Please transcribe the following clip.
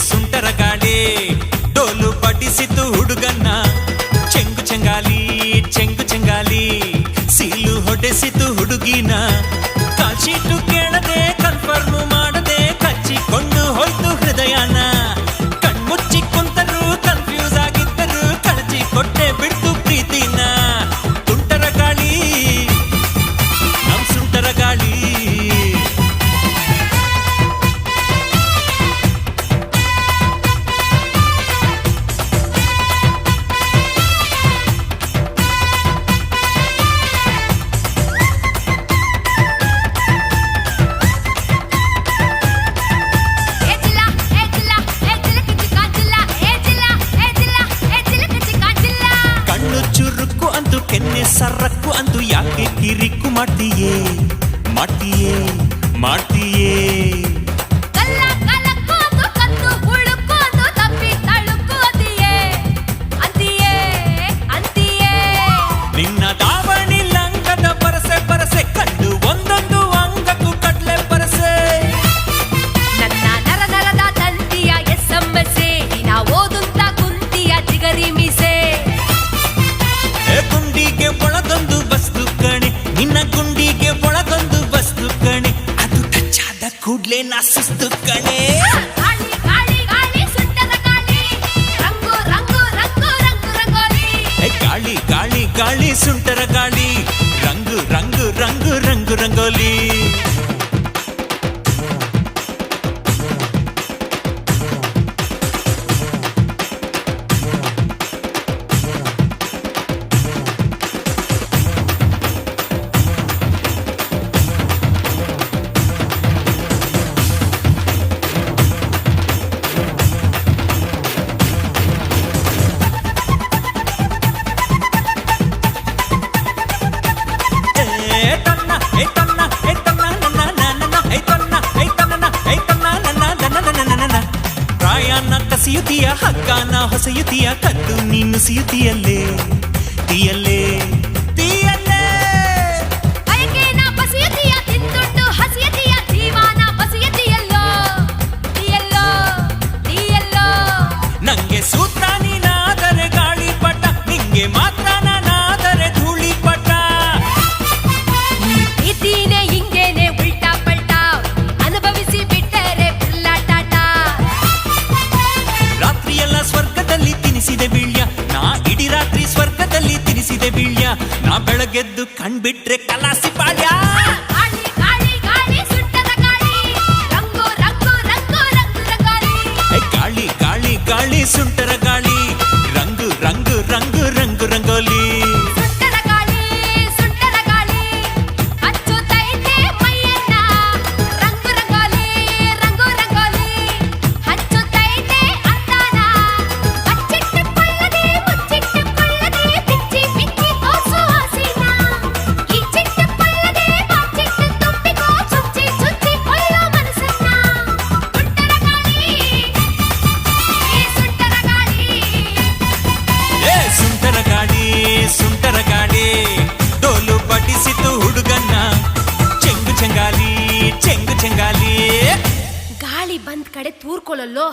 ಸುಂಟರ ಗಾಳಿ ಡೋಲು ಪಡಿಸಿತು ಹುಡುಗನ್ನ ಚೆಂಗು ಚೆಂಗಾಲಿ ಸೀಲು ಹೊಡೆಸಿತು ಹುಡುಗಿನ ಕಾಲ್ಶೀಟು ಕೇಳದೆ ಕನ್ಫರ್ಮ್ ಮಾಡದೆ ಕಚ್ಚಿಕೊಂಡು ಹೋಯ್ತು ಹೃದಯನ ಕಣ್ಮುಚ್ಚಿ ಕುಂತರು ಕನ್ಫ್ಯೂಸ್ ಆಗಿದ್ದರು ಕಳಚಿ ಕೊಟ್ಟೆ ಬಿಡ್ತು ಪ್ರೀತಿನ ತುಂಟರ ಗಾಳಿ ನಮ್ ಸುಂಟರ ಗಾಳಿ ಕೆನ್ನೆ ಸರಕ್ಕು ಅಂದು ಯಾಕೆ ಕಿರಿಕು ಮಾಡ್ತೀಯೇ ನಿನ್ನ ದಾವಣಿ ಲಂಗದ ಪರಸೆ ಕಂಡು ಒಂದೊಂದು ಅಂಗಕ್ಕೂ ಕಡ್ಲೆ ಪರಸೆ ನನ್ನ ನರದ ತಂತಿಯ ಎಸ್ಎಂಎಸ್ಸೆ ನಾ ಓದುತ್ತ ಕುಂತಿಯ ಜಿಗರಿ ಮೀಸೆ ಗುಂಡಿಗೆ ಒಳಗೊಂದು ಬಸ್ತು ಕಣೆ ನಿನ್ನ ಗುಂಡಿಗೆ ಒಳಗೊಂದು ಬಸ್ತು ಕಣೆ ಅದು ಟಚ್ಚಾದ ಕೂಡ್ಲೆ ನಾ ಸುಸ್ತು ಕಣೆ ಗಾಳಿ ಸುಂಟರ ಗಾಳಿ ರಂಗು ರಂಗೋಲಿ ಪ್ರಾಯನ ಕಸಿಯುತ್ತೀಯ ಹಗ್ಗಾನ ಹೊಸೆಯುತ್ತೀಯ ಕದ್ದು ನೀನು ಸಿಯುತ್ತೀಯಲ್ಲೇ ತೀಯಲ್ಲೇ ನಂಗೆ ಸೂತ್ರ ನೀನಾದರೆ ಗಾಳಿಪಟ ನಿಂಗೆ ಮಾತ್ರ ನಾನಾದರೆ ಧೂಳಿಪಟ ಪ್ರೀತಿನೇ ಹಿಂಗೇನೆ ಉಲ್ಟಾ ಪಲ್ಟಾ ಅನುಭವಿಸಿ ಬಿಟ್ಟರೆ ಟಾಟ ರಾತ್ರಿಯೆಲ್ಲ ಸ್ವರ್ಗದಲ್ಲಿ ತಿನಿಸಿದೆ ಬೀಳ್ಯ ನಾ ಇಡೀ ರಾತ್ರಿ ಸ್ವರ್ಗದಲ್ಲಿ ತಿನಿಸಿದೆ ಬೀಳ್ಯ ನಾ ಬೆಳಗೆದ್ದು ಕಣ್ಬಿಟ್ರೆ ಕಲಾಸಿ ಪಾಳ್ಯ ಗಾಳಿ ಸುಂಟರ ಗಾಳಿ ರಂಗು ರಂಗೋಲಿ ಸುಂಟರ ಗಾಳಿ ಡೋಲು ಪಡಿಸಿತು ಹುಡುಗನ್ನ ಚೆಂಗು ಚೆಂಗಾಲಿ ಗಾಳಿ ಬಂದ್ ಕಡೆ ತೂರ್ಕೊಳ್ಳಲ್ಲೋ